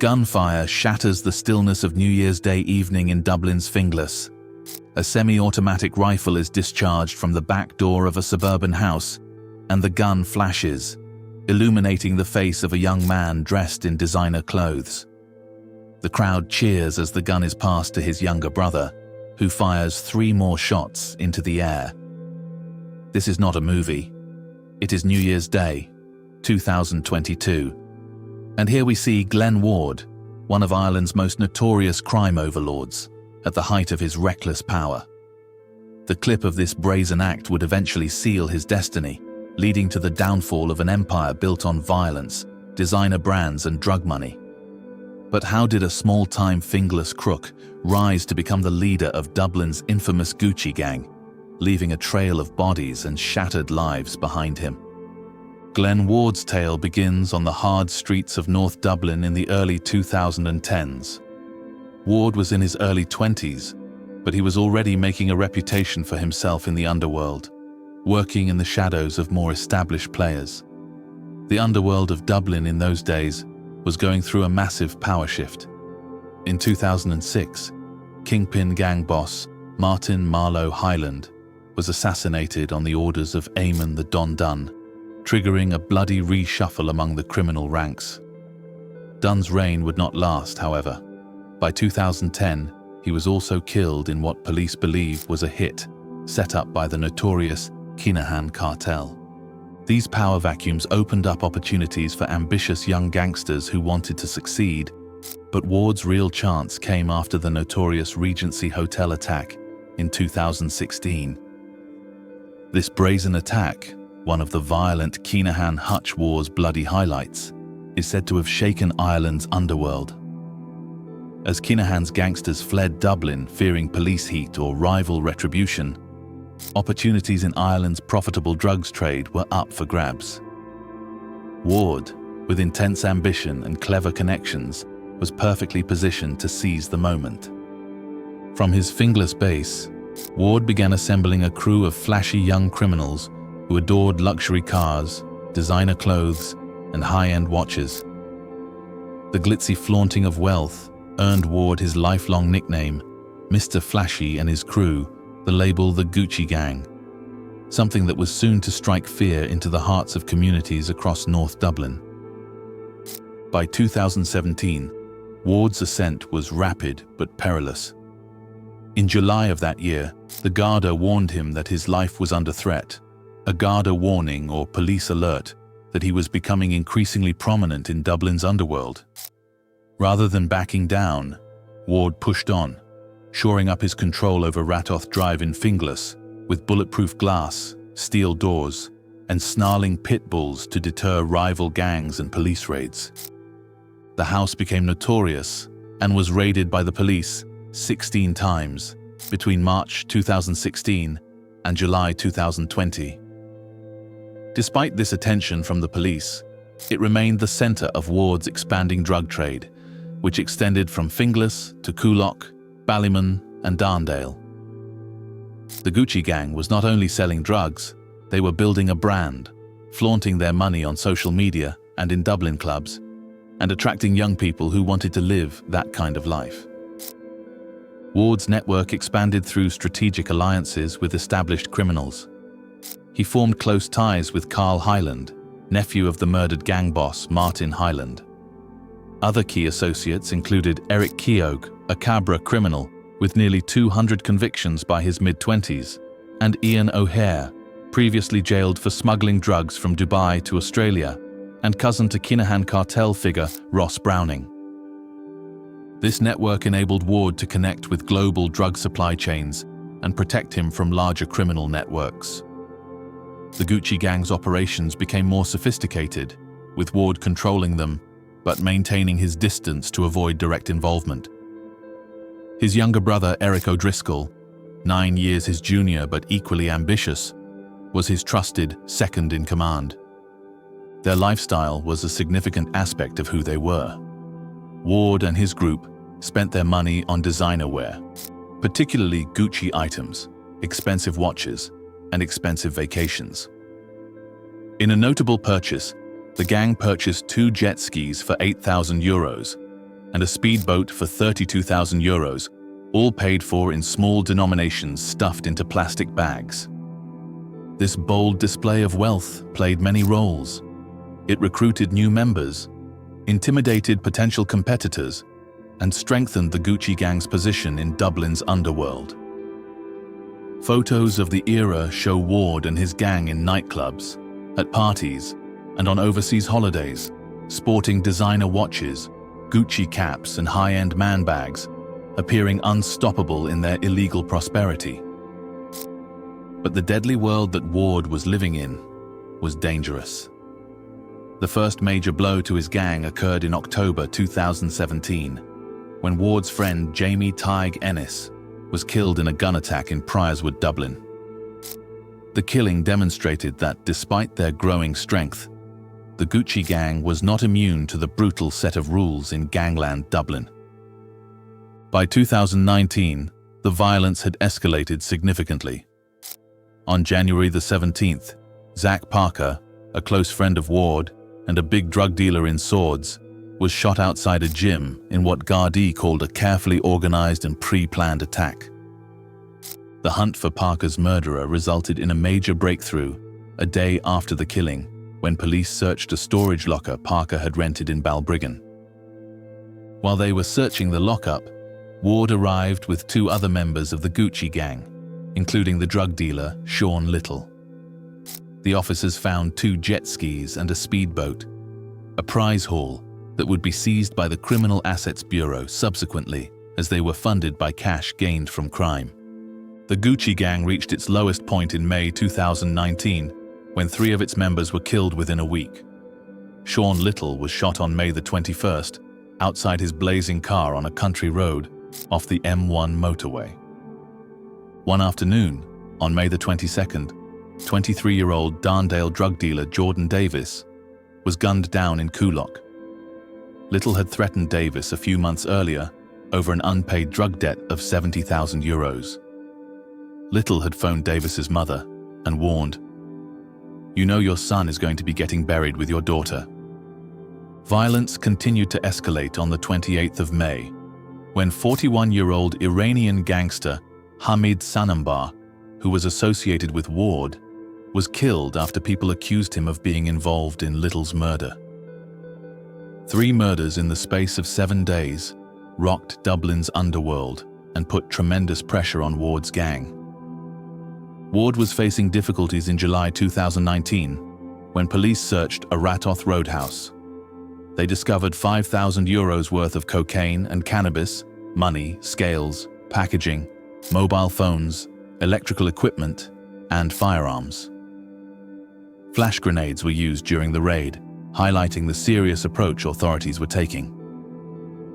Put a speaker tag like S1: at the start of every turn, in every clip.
S1: Gunfire shatters the stillness of New Year's Day evening in Dublin's Finglas. A semi-automatic rifle is discharged from the back door of a suburban house, and the gun flashes, illuminating the face of a young man dressed in designer clothes. The crowd cheers as the gun is passed to his younger brother, who fires 3 more shots into the air. This is not a movie. It is New Year's Day, 2022. And here we see Glenn Ward, one of Ireland's most notorious crime overlords, at the height of his reckless power. The clip of this brazen act would eventually seal his destiny, leading to the downfall of an empire built on violence, designer brands, and drug money. But how did a small-time fingerless crook rise to become the leader of Dublin's infamous Gucci gang, leaving a trail of bodies and shattered lives behind him? Glenn Ward's tale begins on the hard streets of North Dublin in the early 2010s. Ward was in his early 20s, but he was already making a reputation for himself in the underworld, working in the shadows of more established players. The underworld of Dublin in those days was going through a massive power shift. In 2006, Kingpin gang boss Martin Marlowe Hyland was assassinated on the orders of Eamon the Don Dunn, triggering a bloody reshuffle among the criminal ranks. Dunn's reign would not last, however. By 2010, he was also killed in what police believe was a hit set up by the notorious Kinahan cartel. These power vacuums opened up opportunities for ambitious young gangsters who wanted to succeed, but Ward's real chance came after the notorious Regency Hotel attack in 2016. This brazen attack, one of the violent Kinahan Hutch War's bloody highlights, is said to have shaken Ireland's underworld. As Kinahan's gangsters fled Dublin fearing police heat or rival retribution, opportunities in Ireland's profitable drugs trade were up for grabs. Ward, with intense ambition and clever connections, was perfectly positioned to seize the moment. From his fingerless base, Ward began assembling a crew of flashy young criminals who adored luxury cars, designer clothes, and high-end watches. The glitzy flaunting of wealth earned Ward his lifelong nickname, Mr. Flashy, and his crew the label the Gucci Gang, something that was soon to strike fear into the hearts of communities across North Dublin. By 2017, Ward's ascent was rapid but perilous. In July of that year, the Garda warned him that his life was under threat, a Garda warning or police alert that he was becoming increasingly prominent in Dublin's underworld. Rather than backing down, Ward pushed on, shoring up his control over Ratoth Drive in Finglas with bulletproof glass, steel doors, and snarling pit bulls to deter rival gangs and police raids. The house became notorious and was raided by the police 16 times between March 2016 and July 2020. Despite this attention from the police, it remained the center of Ward's expanding drug trade, which extended from Finglas to Coolock, Ballymun, and Darndale. The Gucci Gang was not only selling drugs, they were building a brand, flaunting their money on social media and in Dublin clubs, and attracting young people who wanted to live that kind of life. Ward's network expanded through strategic alliances with established criminals. He formed close ties with Carl Hyland, nephew of the murdered gang boss Martin Hyland. Other key associates included Eric Keogh, a Cabra criminal with nearly 200 convictions by his mid-20s, and Ian O'Hare, previously jailed for smuggling drugs from Dubai to Australia, and cousin to Kinahan cartel figure Ross Browning. This network enabled Ward to connect with global drug supply chains and protect him from larger criminal networks. The Gucci Gang's operations became more sophisticated, with Ward controlling them, but maintaining his distance to avoid direct involvement. His younger brother, Eric O'Driscoll, 9 years his junior but equally ambitious, was his trusted second in command. Their lifestyle was a significant aspect of who they were. Ward and his group spent their money on designer wear, particularly Gucci items, expensive watches, and expensive vacations. In a notable purchase, the gang purchased 2 jet skis for €8,000, and a speedboat for €32,000, all paid for in small denominations stuffed into plastic bags. This bold display of wealth played many roles. It recruited new members, intimidated potential competitors, and strengthened the Gucci gang's position in Dublin's underworld. Photos of the era show Ward and his gang in nightclubs, at parties, and on overseas holidays, sporting designer watches, Gucci caps, and high-end man bags, appearing unstoppable in their illegal prosperity. But the deadly world that Ward was living in was dangerous. The first major blow to his gang occurred in October 2017, when Ward's friend Jamie Tig Ennis was killed in a gun attack in Priorswood, Dublin. The killing demonstrated that, despite their growing strength, the Gucci gang was not immune to the brutal set of rules in gangland Dublin. By 2019, the violence had escalated significantly. On January the 17th, Zach Parker, a close friend of Ward and a big drug dealer in Swords, was shot outside a gym in what Gardaí called a carefully organized and pre-planned attack. The hunt for Parker's murderer resulted in a major breakthrough a day after the killing, when police searched a storage locker Parker had rented in Balbriggan. While they were searching the lockup, Ward arrived with two other members of the Gucci gang, including the drug dealer Sean Little. The officers found 2 jet skis and a speedboat, a prize haul that would be seized by the Criminal Assets Bureau subsequently, as they were funded by cash gained from crime. The Gucci gang reached its lowest point in May 2019, when 3 of its members were killed within a week. Sean Little was shot on May the 21st, outside his blazing car on a country road off the M1 motorway. One afternoon, on May the 22nd, 23-year-old Darndale drug dealer Jordan Davis was gunned down in Coolock. Little had threatened Davis a few months earlier over an unpaid drug debt of €70,000. Little had phoned Davis's mother and warned, "You know your son is going to be getting buried with your daughter." Violence continued to escalate on the 28th of May, when 41-year-old Iranian gangster Hamid Sanambar, who was associated with Ward, was killed after people accused him of being involved in Little's murder. 3 murders in the space of 7 days rocked Dublin's underworld and put tremendous pressure on Ward's gang. Ward was facing difficulties in July 2019 when police searched a Ratoth roadhouse. They discovered €5,000 worth of cocaine and cannabis, money, scales, packaging, mobile phones, electrical equipment, and firearms. Flash grenades were used during the raid, highlighting the serious approach authorities were taking.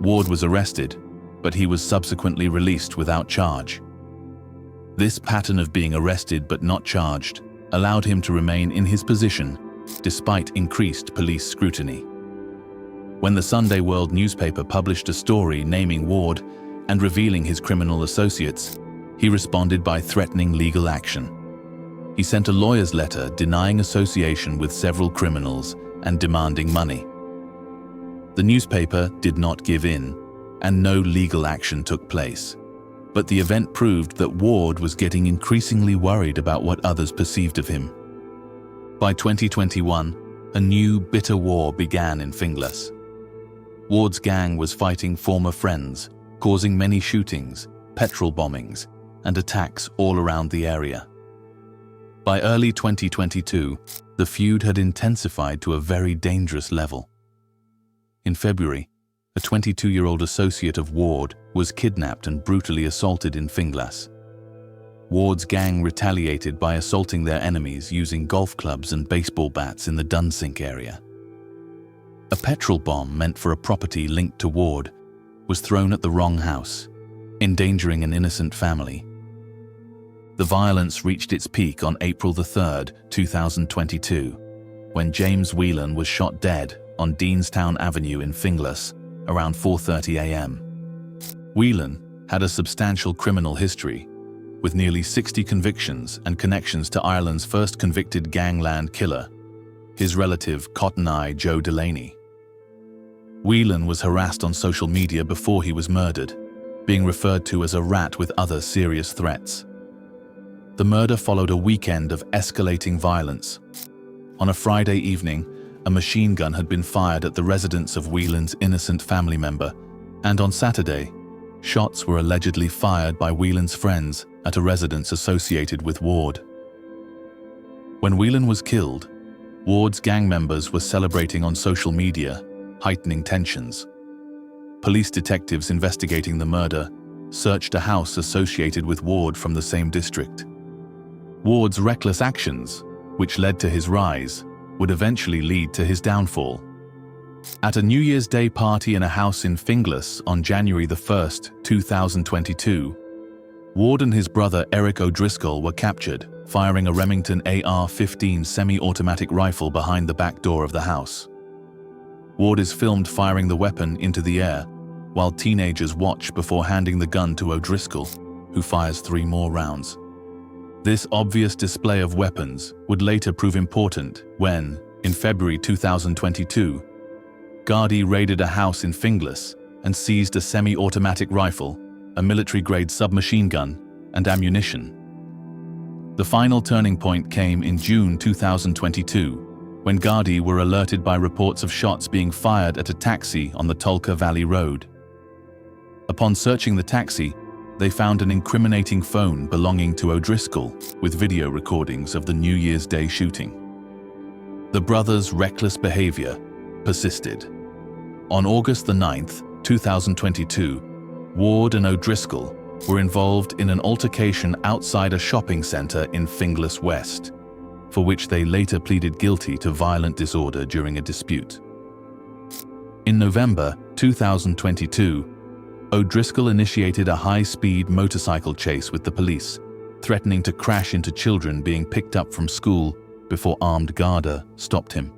S1: Ward was arrested, but he was subsequently released without charge. This pattern of being arrested but not charged allowed him to remain in his position despite increased police scrutiny. When the Sunday World newspaper published a story naming Ward and revealing his criminal associates, he responded by threatening legal action. He sent a lawyer's letter denying association with several criminals and demanding money. The newspaper did not give in, and no legal action took place. But the event proved that Ward was getting increasingly worried about what others perceived of him. By 2021, a new bitter war began in Finglas. Ward's gang was fighting former friends, causing many shootings, petrol bombings, and attacks all around the area. By early 2022, the feud had intensified to a very dangerous level. In February, a 22-year-old associate of Ward was kidnapped and brutally assaulted in Finglas. Ward's gang retaliated by assaulting their enemies using golf clubs and baseball bats in the Dunsink area. A petrol bomb meant for a property linked to Ward was thrown at the wrong house, endangering an innocent family. The violence reached its peak on April 3, 2022, when James Whelan was shot dead on Deanstown Avenue in Finglas around 4:30 a.m. Whelan had a substantial criminal history, with nearly 60 convictions and connections to Ireland's first convicted gangland killer, his relative Cotton Eye Joe Delaney. Whelan was harassed on social media before he was murdered, being referred to as a rat with other serious threats. The murder followed a weekend of escalating violence. On a Friday evening, a machine gun had been fired at the residence of Whelan's innocent family member, and on Saturday, shots were allegedly fired by Whelan's friends at a residence associated with Ward. When Whelan was killed, Ward's gang members were celebrating on social media, heightening tensions. Police detectives investigating the murder searched a house associated with Ward from the same district. Ward's reckless actions, which led to his rise, would eventually lead to his downfall. At a New Year's Day party in a house in Finglas on January 1st, 2022, Ward and his brother Eric O'Driscoll were captured, firing a Remington AR-15 semi-automatic rifle behind the back door of the house. Ward is filmed firing the weapon into the air, while teenagers watch before handing the gun to O'Driscoll, who fires 3 more rounds. This obvious display of weapons would later prove important when, in February 2022, Gardaí raided a house in Finglas and seized a semi-automatic rifle, a military-grade submachine gun, and ammunition. The final turning point came in June 2022, when Gardaí were alerted by reports of shots being fired at a taxi on the Tolka Valley Road. Upon searching the taxi, they found an incriminating phone belonging to O'Driscoll with video recordings of the New Year's Day shooting. The brothers' reckless behavior persisted. On August 9th, 2022, Ward and O'Driscoll were involved in an altercation outside a shopping center in Finglas West, for which they later pleaded guilty to violent disorder during a dispute. In November 2022, O'Driscoll initiated a high-speed motorcycle chase with the police, threatening to crash into children being picked up from school before armed Garda stopped him.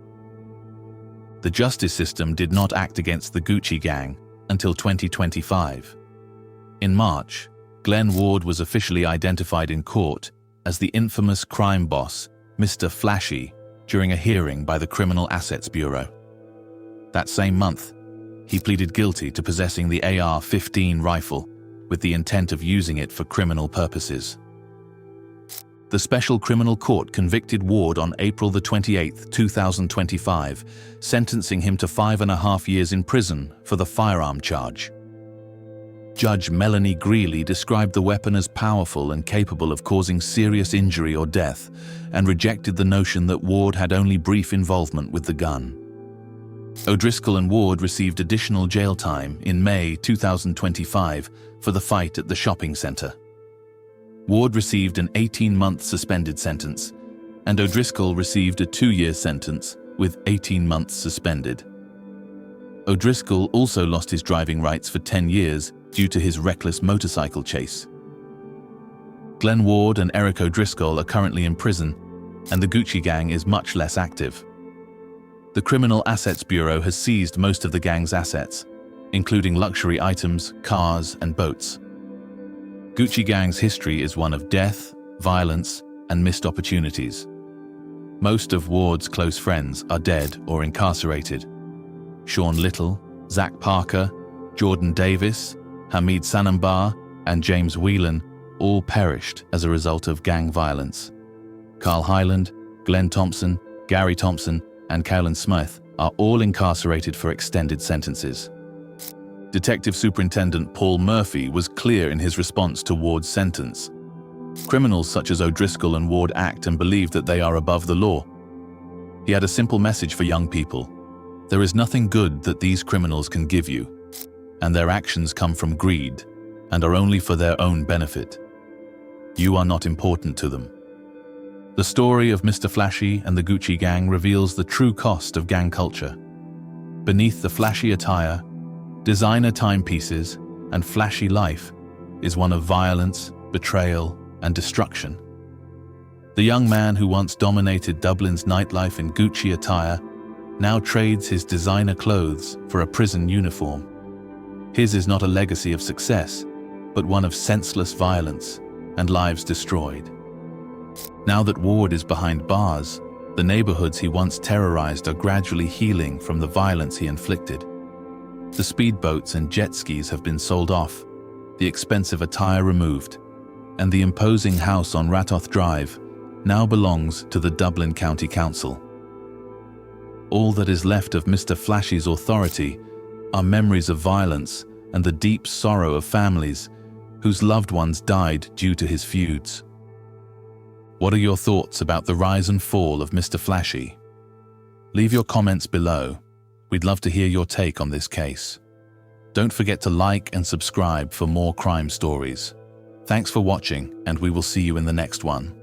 S1: The justice system did not act against the Gucci gang until 2025. In March, Glenn Ward was officially identified in court as the infamous crime boss, Mr. Flashy, during a hearing by the Criminal Assets Bureau. That same month, he pleaded guilty to possessing the AR-15 rifle with the intent of using it for criminal purposes. The Special Criminal Court convicted Ward on April 28, 2025, sentencing him to 5.5 years in prison for the firearm charge. Judge Melanie Greeley described the weapon as powerful and capable of causing serious injury or death, and rejected the notion that Ward had only brief involvement with the gun. O'Driscoll and Ward received additional jail time in May 2025 for the fight at the shopping center. Ward received an 18-month suspended sentence, and O'Driscoll received a 2-year sentence with 18 months suspended. O'Driscoll also lost his driving rights for 10 years due to his reckless motorcycle chase. Glenn Ward and Eric O'Driscoll are currently in prison, and the Gucci gang is much less active. The Criminal Assets Bureau has seized most of the gang's assets, including luxury items, cars, and boats. Gucci gang's history is one of death, violence, and missed opportunities. Most of Ward's close friends are dead or incarcerated. Sean Little, Zach Parker, Jordan Davis, Hamid Sanambar, and James Whelan all perished as a result of gang violence. Carl Hyland, Glenn Thompson, Gary Thompson, and Kalen Smith are all incarcerated for extended sentences. Detective Superintendent Paul Murphy was clear in his response to Ward's sentence. Criminals such as O'Driscoll and Ward act and believe that they are above the law. He had a simple message for young people. There is nothing good that these criminals can give you, and their actions come from greed and are only for their own benefit. You are not important to them. The story of Mr. Flashy and the Gucci gang reveals the true cost of gang culture. Beneath the flashy attire, designer timepieces, and flashy life is one of violence, betrayal, and destruction. The young man who once dominated Dublin's nightlife in Gucci attire now trades his designer clothes for a prison uniform. His is not a legacy of success, but one of senseless violence and lives destroyed. Now that Ward is behind bars, the neighborhoods he once terrorized are gradually healing from the violence he inflicted. The speedboats and jet skis have been sold off, the expensive attire removed, and the imposing house on Ratoth Drive now belongs to the Dublin County Council. All that is left of Mr. Flashy's authority are memories of violence and the deep sorrow of families whose loved ones died due to his feuds. What are your thoughts about the rise and fall of Mr. Flashy? Leave your comments below. We'd love to hear your take on this case. Don't forget to like and subscribe for more crime stories. Thanks for watching, and we will see you in the next one.